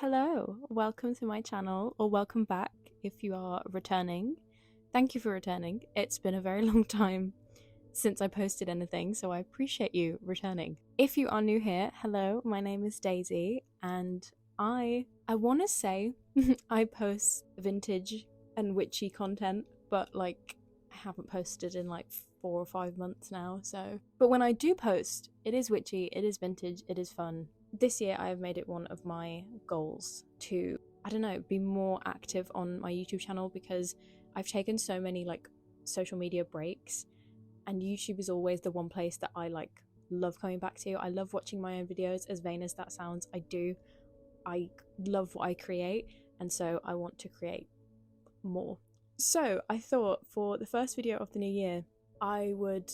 Hello, welcome to my channel, or welcome back if you are returning. Thank you for returning. It's been a very long time since I posted anything, so I appreciate you returning. If you are new here, hello, my name is Daisy, and I want to say I post vintage and witchy content, but like I haven't posted in like 4 or 5 months now, so. But when I do post, it is witchy, it is vintage, it is fun. This year I have made it one of my goals to, I don't know, be more active on my YouTube channel because I've taken so many like social media breaks, and YouTube is always the one place that I like love coming back to. I love watching my own videos, as vain as that sounds. I love what I create, and so I want to create more. So I thought for the first video of the new year, I would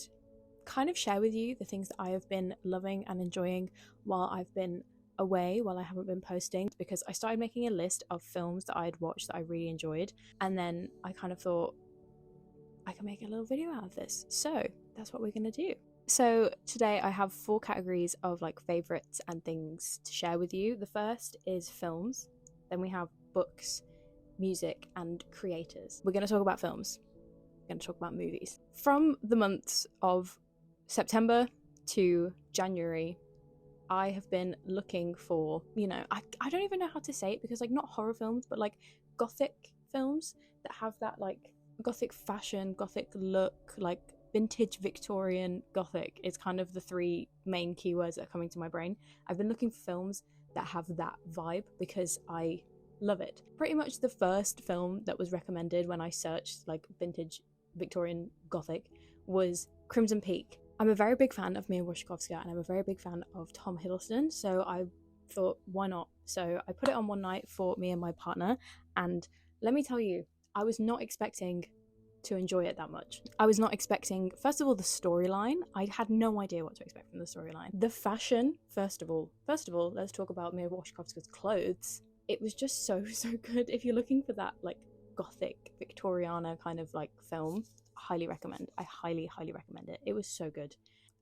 kind of share with you the things that I have been loving and enjoying while I've been away, while I haven't been posting, because I started making a list of films that I had watched that I really enjoyed, and then I kind of thought I can make a little video out of this. So that's what we're gonna do. So today I have 4 categories of like favorites and things to share with you. The first is films, then we have books, music, and creators. We're going to talk about films. We're going to talk about movies. From the months of September to January, I have been looking for, I don't even know how to say it, because like not horror films, but like gothic films that have that like gothic fashion, gothic look, like vintage Victorian gothic is kind of the 3 main keywords that are coming to my brain. I've been looking for films that have that vibe because I love it. Pretty much the first film that was recommended when I searched like vintage Victorian gothic was Crimson Peak. I'm a very big fan of Mia Wasikowska, and I'm a very big fan of Tom Hiddleston, so I thought, why not? So I put it on one night for me and my partner, and let me tell you, I was not expecting to enjoy it that much. I was not expecting, first of all, the storyline. I had no idea what to expect from the storyline. The fashion, first of all, let's talk about Mia Wasikowska's clothes. It was just so good. If you're looking for that like gothic Victoriana kind of like film, highly recommend. I highly recommend it. It was so good.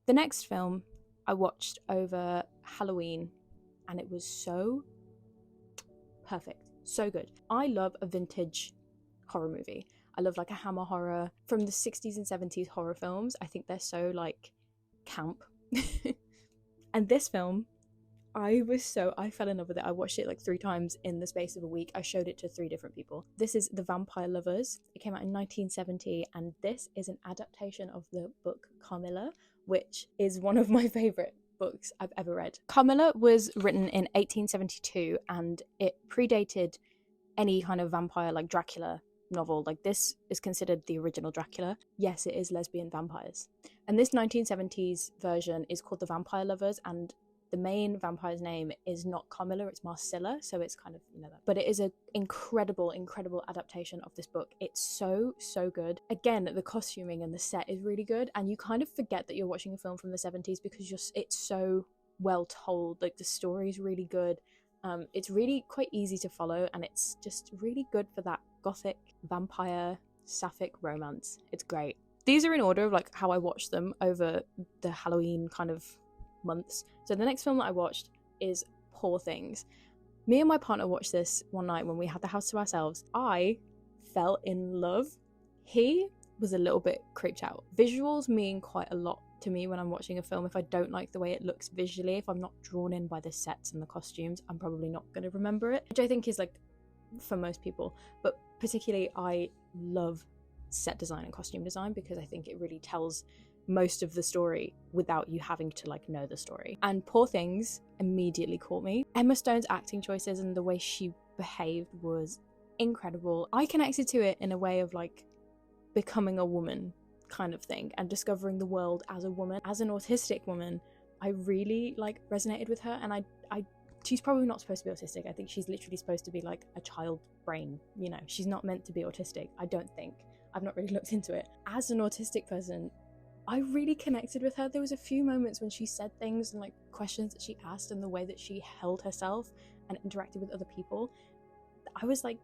The next film I watched over Halloween, and it was so perfect, so good. I love a vintage horror movie. I love like a Hammer horror from the 60s and 70s horror films. I think they're so like camp. And this film, I fell in love with it. I watched it like 3 times in the space of a week. I showed it to 3 different people. This is The Vampire Lovers. It came out in 1970, and this is an adaptation of the book Carmilla, which is one of my favorite books I've ever read. Carmilla was written in 1872, and it predated any kind of vampire like Dracula novel. Like, this is considered the original Dracula. Yes, it is lesbian vampires. And this 1970s version is called The Vampire Lovers, and the main vampire's name is not Carmilla, it's Marcilla, so it's kind of, that. But it is an incredible adaptation of this book. It's so good. Again, the costuming and the set is really good, and you kind of forget that you're watching a film from the 70s because it's so well told. Like, the story is really good. It's really quite easy to follow, and it's just really good for that gothic vampire sapphic romance. It's great. These are in order of like how I watched them over the Halloween kind of months. So the next film that I watched is Poor Things. Me and my partner watched this one night when we had the house to ourselves. I fell in love. He was a little bit creeped out. Visuals mean quite a lot to me when I'm watching a film. If I don't like the way it looks visually, if I'm not drawn in by the sets and the costumes, I'm probably not going to remember it, which I think is like for most people. But particularly I love set design and costume design because I think it really tells most of the story without you having to like know the story. And Poor Things immediately caught me. Emma Stone's acting choices and the way she behaved was incredible. I connected to it in a way of like becoming a woman kind of thing and discovering the world as a woman, as an autistic woman. I really like resonated with her, and I she's probably not supposed to be autistic. I think she's literally supposed to be like a child brain, she's not meant to be autistic, I don't think. I've not really looked into it. As an autistic person, I really connected with her. There was a few moments when she said things and like questions that she asked and the way that she held herself and interacted with other people. I was like,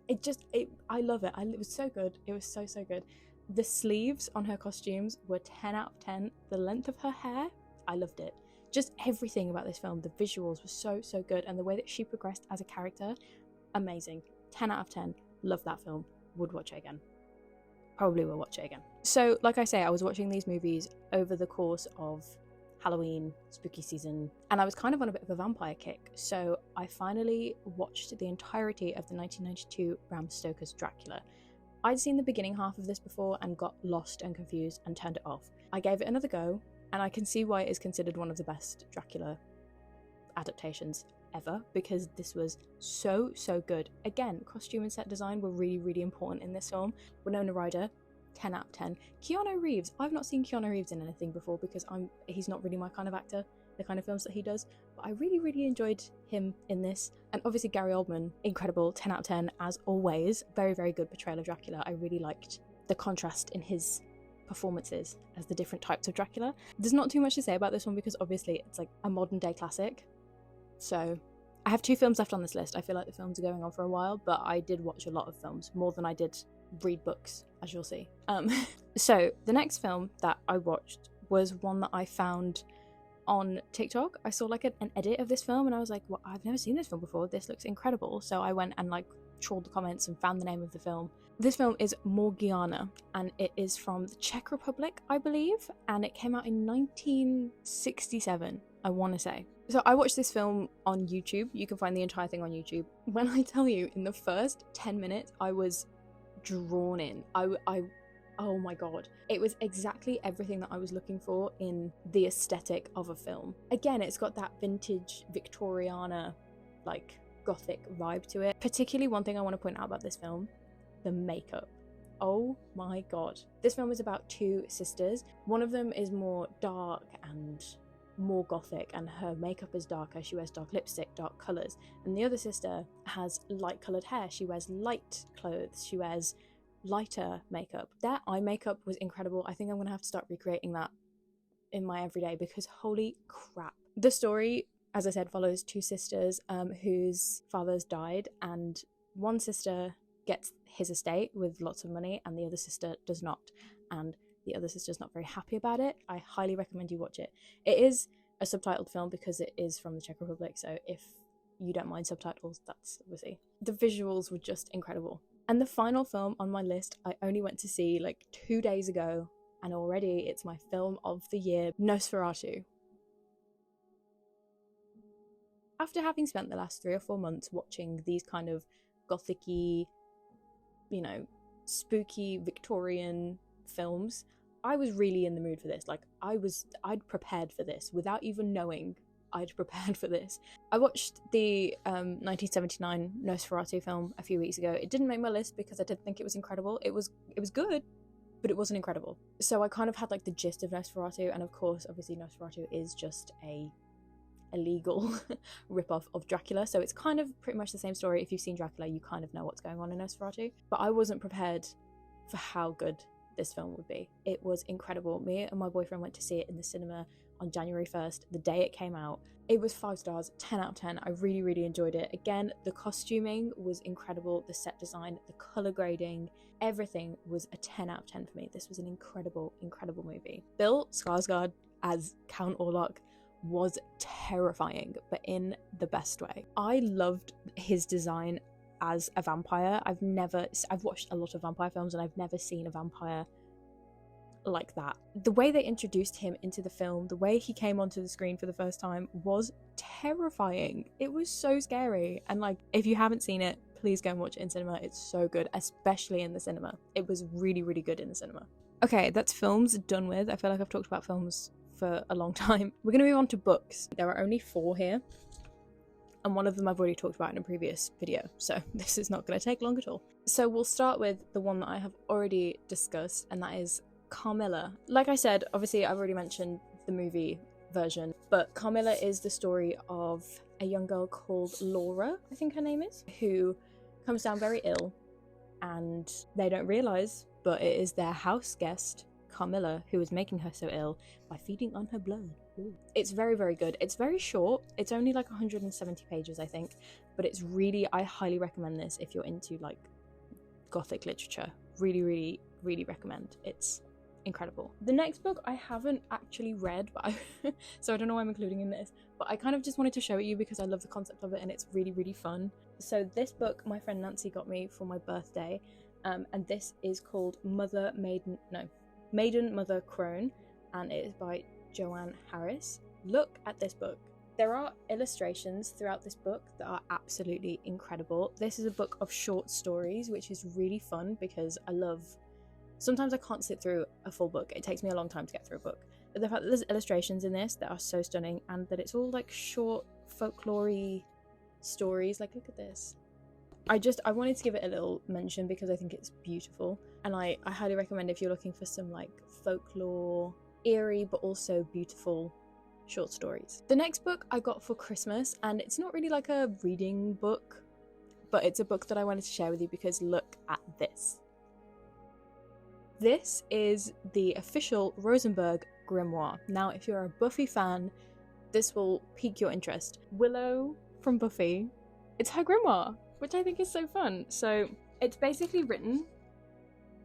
I love it. It was so good. It was so good. The sleeves on her costumes were 10 out of 10. The length of her hair, I loved it. Just everything about this film, the visuals were so good, and the way that she progressed as a character, amazing. 10 out of 10. Love that film. Would watch it again. Probably will watch it again. So, like I say, I was watching these movies over the course of Halloween, spooky season, and I was kind of on a bit of a vampire kick. So I finally watched the entirety of the 1992 Bram Stoker's Dracula. I'd seen the beginning half of this before and got lost and confused and turned it off. I gave it another go, and I can see why it is considered one of the best Dracula adaptations ever, because this was so good. Again, costume and set design were really important in this film. Winona Ryder, 10 out of 10. Keanu Reeves, I've not seen Keanu Reeves in anything before because he's not really my kind of actor, the kind of films that he does, but I really enjoyed him in this. And obviously Gary Oldman, incredible, 10 out of 10 as always. Very good portrayal of Dracula. I really liked the contrast in his performances as the different types of Dracula. There's not too much to say about this one because obviously it's like a modern day classic. So I have 2 films left on this list. I feel like the films are going on for a while, but I did watch a lot of films, more than I did read books, as you'll see. So the next film that I watched was one that I found on TikTok. I saw like an edit of this film and I was like, well, I've never seen this film before. This looks incredible. So I went and like trawled the comments and found the name of the film. This film is Morgiana, and it is from the Czech Republic, I believe, and it came out in 1967, I want to say. So I watched this film on YouTube. You can find the entire thing on YouTube. When I tell you, in the first 10 minutes, I was drawn in. Oh my god. It was exactly everything that I was looking for in the aesthetic of a film. Again, it's got that vintage Victoriana, like, gothic vibe to it. Particularly one thing I want to point out about this film, the makeup. Oh my god. This film is about 2 sisters. One of them is more dark and more gothic, and her makeup is darker. She wears dark lipstick, dark colours. And the other sister has light coloured hair. She wears light clothes. She wears lighter makeup. Their eye makeup was incredible. I think I'm gonna have to start recreating that in my everyday because holy crap. The story, as I said, follows 2 sisters whose fathers died, and one sister gets his estate with lots of money and the other sister does not, and the other sister's not very happy about it. I highly recommend you watch it. It is a subtitled film because it is from the Czech Republic, so if you don't mind subtitles, that's obviously. The visuals were just incredible. And the final film on my list I only went to see like 2 days ago, and already it's my film of the year, Nosferatu. After having spent the last 3 or 4 months watching these kind of gothic-y, you know, spooky Victorian films, I was really in the mood for this. Like, I'd prepared for this without even knowing I'd prepared for this. I watched the 1979 Nosferatu film a few weeks ago. It didn't make my list because I didn't think it was incredible. It was good, but it wasn't incredible. So I kind of had like the gist of Nosferatu, and of course, obviously Nosferatu is just a illegal rip-off of Dracula, so it's kind of pretty much the same story. If you've seen Dracula, you kind of know what's going on in Nosferatu, but I wasn't prepared for how good this film would be. It was incredible. Me and my boyfriend went to see it in the cinema on January 1st, the day it came out. It was 5 stars, 10 out of 10. I really enjoyed it. Again, the costuming was incredible, the set design, the colour grading, everything was a 10 out of 10 for me. This was an incredible movie. Bill Skarsgård as Count Orlok was terrifying, but in the best way. I loved his design as a vampire. I've watched a lot of vampire films and I've never seen a vampire like that. The way they introduced him into the film, the way he came onto the screen for the first time was terrifying. It was so scary, and like, if you haven't seen it, please go and watch it in cinema. It's so good, especially in the cinema. It was really good in the cinema. Okay, that's films done with. I feel like I've talked about films for a long time. We're going to move on to books. There are only 4 here, and one of them I've already talked about in a previous video, so this is not going to take long at all. So we'll start with the one that I have already discussed, and that is Carmilla. Like I said, obviously I've already mentioned the movie version, but Carmilla is the story of a young girl called Laura, I think her name is, who comes down very ill, and they don't realise, but it is their house guest, Carmilla, who is making her so ill by feeding on her blood. Ooh. It's very good. It's very short. It's only like 170 pages, I think, but it's really, I highly recommend this if you're into like gothic literature. Really recommend. It's incredible. The next book I haven't actually read, but so I don't know why I'm including in this, but I kind of just wanted to show it you because I love the concept of it and it's really, really fun. So this book my friend Nancy got me for my birthday, and this is called Maiden Mother Crone, and it is by Joanne Harris. Look at this book. There are illustrations throughout this book that are absolutely incredible. This is a book of short stories, which is really fun because sometimes I can't sit through a full book. It takes me a long time to get through a book. But the fact that there's illustrations in this that are so stunning and that it's all like short folklore-y stories, like look at this. I wanted to give it a little mention because I think it's beautiful, and I highly recommend if you're looking for some like folklore, eerie but also beautiful short stories. The next book I got for Christmas, and it's not really like a reading book, but it's a book that I wanted to share with you because look at this. This is the official Rosenberg grimoire. Now, if you're a Buffy fan, this will pique your interest. Willow from Buffy, it's her grimoire, which I think is so fun. So it's basically written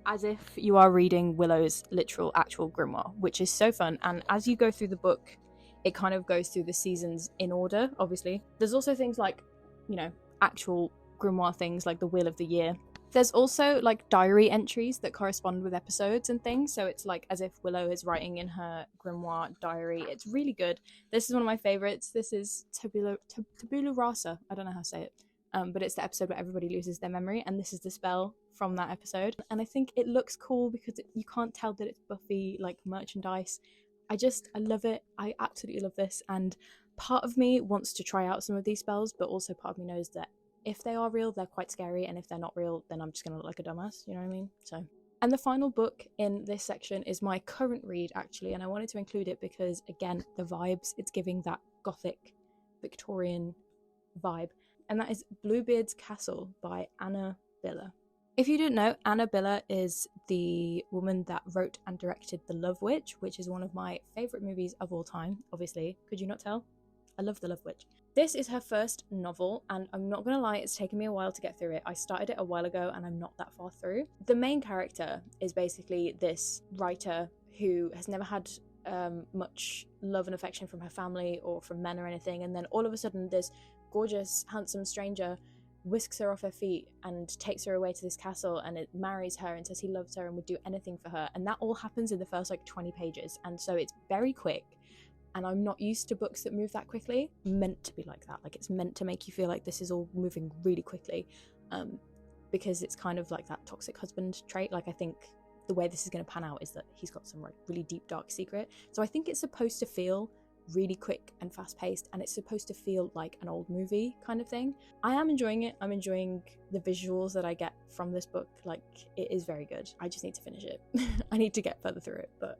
as if you are reading Willow's literal actual grimoire, which is so fun. And as you go through the book, it kind of goes through the seasons in order, obviously. There's also things like, you know, actual grimoire things like the Wheel of the Year. There's also like diary entries that correspond with episodes and things, so it's like as if Willow is writing in her grimoire diary. It's really good. This is one of my favorites. This is tabula rasa. I don't know how to say it, but it's the episode where everybody loses their memory, and this is the spell from that episode. And I think it looks cool because you can't tell that it's Buffy like merchandise. I love it. I absolutely love this, and part of me wants to try out some of these spells, but also part of me knows that if they are real, they're quite scary, and if they're not real, then I'm just gonna look like a dumbass, you know what I mean? So, and the final book in this section is my current read, actually, and I wanted to include it because, again, the vibes, it's giving that gothic, Victorian vibe, and that is Bluebeard's Castle by Anna Biller. If you didn't know, Anna Biller is the woman that wrote and directed The Love Witch, which is one of my favourite movies of all time, obviously. Could you not tell? I love The Love Witch. This is her first novel, and I'm not gonna lie, it's taken me a while to get through it. I started it a while ago and I'm not that far through. The main character is basically this writer who has never had much love and affection from her family or from men or anything, and then all of a sudden this gorgeous, handsome stranger whisks her off her feet and takes her away to this castle, and it marries her and says he loves her and would do anything for her, and that all happens in the first like 20 pages, and so it's very quick. And I'm not used to books that move that quickly. Meant to be like that. Like, it's meant to make you feel like this is all moving really quickly, because it's kind of like that toxic husband trait. Like, I think the way this is going to pan out is that he's got some like really deep, dark secret. So I think it's supposed to feel really quick and fast-paced, and it's supposed to feel like an old movie kind of thing. I am enjoying it. I'm enjoying the visuals that I get from this book. Like, it is very good. I just need to finish it. I need to get further through it, but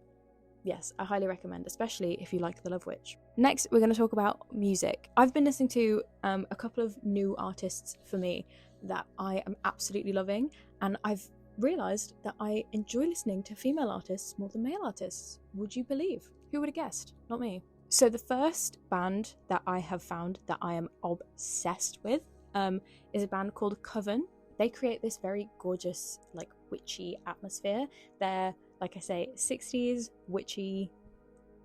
yes, I highly recommend, especially if you like The Love Witch. Next, we're going to talk about music. I've been listening to a couple of new artists for me that I am absolutely loving, and I've realised that I enjoy listening to female artists more than male artists. Would you believe? Who would have guessed? Not me. So the first band that I have found that I am obsessed with is a band called Coven. They create this very gorgeous, like, witchy atmosphere. They're, like I say, 60s, witchy,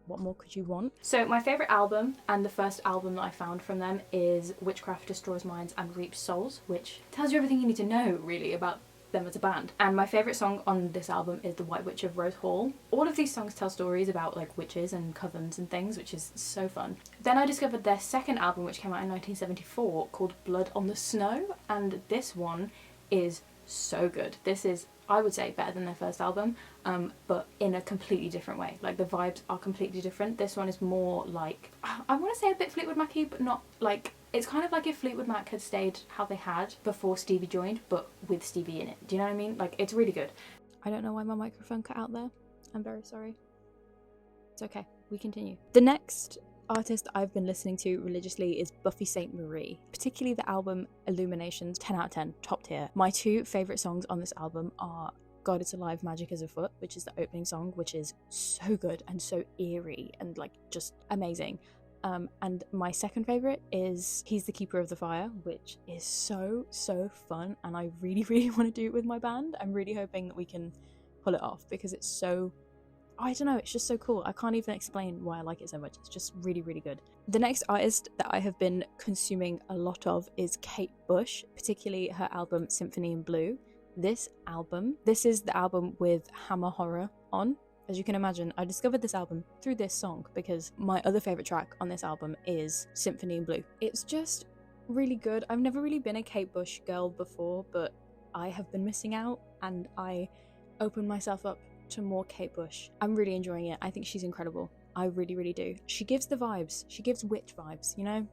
what more could you want? So my favourite album, and the first album that I found from them, is Witchcraft Destroys Minds and Reaps Souls, which tells you everything you need to know, really, about them as a band. And my favourite song on this album is The White Witch of Rose Hall. All of these songs tell stories about like witches and covens and things, which is so fun. Then I discovered their second album, which came out in 1974, called Blood on the Snow, and this one is so good. This is, I would say, better than their first album, but in a completely different way. Like, the vibes are completely different. This one is more like, I want to say a bit Fleetwood Mac-y, but not like, it's kind of like if Fleetwood Mac had stayed how they had before Stevie joined, but with Stevie in it. Do you know what I mean? Like, it's really good. I don't know why my microphone cut out there. I'm very sorry. It's okay. We continue. The next artist I've been listening to religiously is Buffy St. Marie, particularly the album Illuminations. 10 out of 10, top tier. My two favourite songs on this album are God It's Alive, Magic Is Afoot, which is the opening song, which is so good and so eerie and like just amazing. And my second favourite is He's the Keeper of the Fire, which is so fun, and I really want to do it with my band. I'm really hoping that we can pull it off because it's so I don't know, it's just so cool. I can't even explain why I like it so much. It's just really, really good. The next artist that I have been consuming a lot of is Kate Bush, particularly her album Symphony in Blue. This is the album with Hammer Horror on. As you can imagine, I discovered this album through this song because my other favourite track on this album is Symphony in Blue. It's just really good. I've never really been a Kate Bush girl before, but I have been missing out, and I opened myself up to more Kate Bush. I'm really enjoying it. I think she's incredible. I really, really do. She gives the vibes. She gives witch vibes, you know?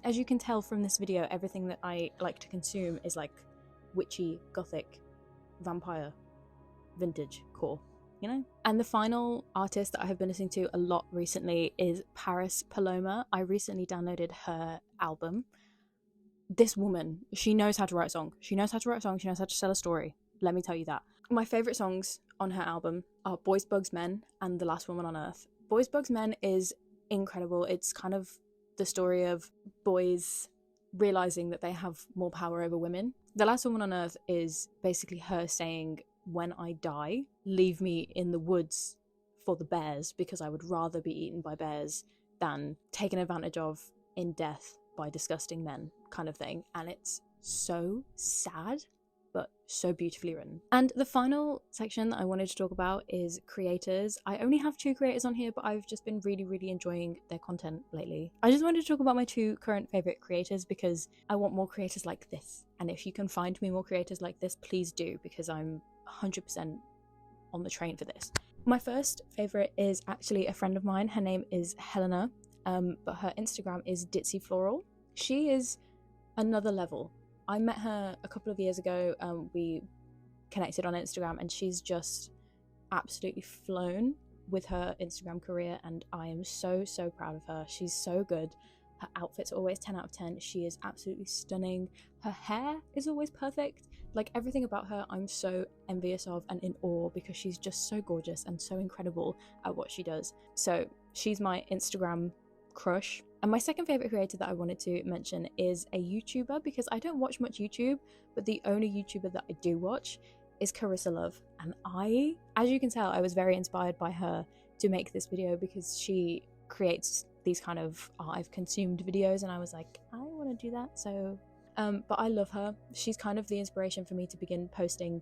As you can tell from this video, everything that I like to consume is like witchy, gothic, vampire, vintage core, you know? And the final artist that I have been listening to a lot recently is Paris Paloma. I recently downloaded her album. This woman, she knows how to write a song. She knows how to write a song. She knows how to tell a story. Let me tell you that. My favourite songs on her album are Boys, Bugs, Men and The Last Woman on Earth. Boys, Bugs, Men is incredible. It's kind of the story of boys realising that they have more power over women. The Last Woman on Earth is basically her saying, when I die, leave me in the woods for the bears, because I would rather be eaten by bears than taken advantage of in death by disgusting men, kind of thing. And it's so sad, but so beautifully written. And the final section that I wanted to talk about is creators. I only have 2 creators on here, but I've just been really, really enjoying their content lately. I just wanted to talk about my 2 current favourite creators because I want more creators like this. And if you can find me more creators like this, please do, because I'm 100% on the train for this. My first favourite is actually a friend of mine. Her name is Helena, but her Instagram is Ditzy Floral. She is another level. I met her a couple of years ago. We connected on Instagram, and she's just absolutely flown with her Instagram career, and I am so proud of her. She's so good. Her outfits are always 10 out of 10. She is absolutely stunning. Her hair is always perfect. Like, everything about her I'm so envious of and in awe, because she's just so gorgeous and so incredible at what she does. So she's my Instagram crush. And my second favourite creator that I wanted to mention is a YouTuber, because I don't watch much YouTube, but the only YouTuber that I do watch is Carissa Love. And I, as you can tell, I was very inspired by her to make this video, because she creates these kind of I've consumed videos, and I was like, I want to do that. So but I love her. She's kind of the inspiration for me to begin posting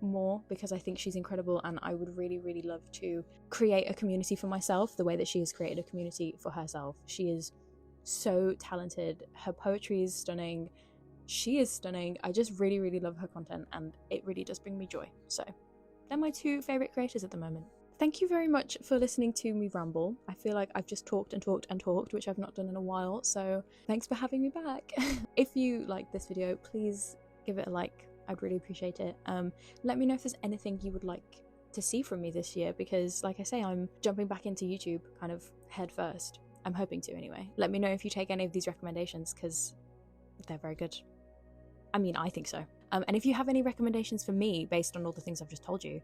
more, because I think she's incredible, and I would really love to create a community for myself the way that she has created a community for herself. She is so talented. Her poetry is stunning. She is stunning. I just really love her content, and it really does bring me joy. So they're my 2 favorite creators at the moment. Thank you very much for listening to me ramble. I feel like I've just talked, which I've not done in a while, so thanks for having me back. If you like this video, please give it a like. I'd really appreciate it. Let me know if there's anything you would like to see from me this year, because like I say, I'm jumping back into YouTube kind of head first. I'm hoping to anyway. Let me know if you take any of these recommendations, because they're very good. I mean, I think so. And if you have any recommendations for me based on all the things I've just told you,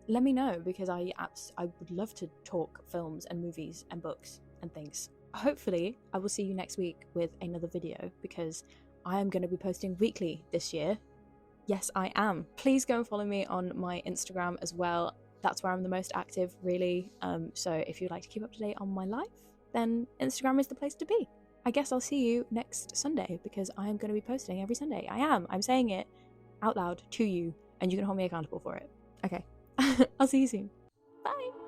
let me know, because I would love to talk films and movies and books and things. Hopefully I will see you next week with another video, because I am going to be posting weekly this year. Yes, I am. Please go and follow me on my Instagram as well. That's where I'm the most active, really. So if you'd like to keep up to date on my life, then Instagram is the place to be. I guess I'll see you next Sunday, because I am going to be posting every Sunday. I'm saying it out loud to you, and you can hold me accountable for it. Okay. I'll see you soon. Bye.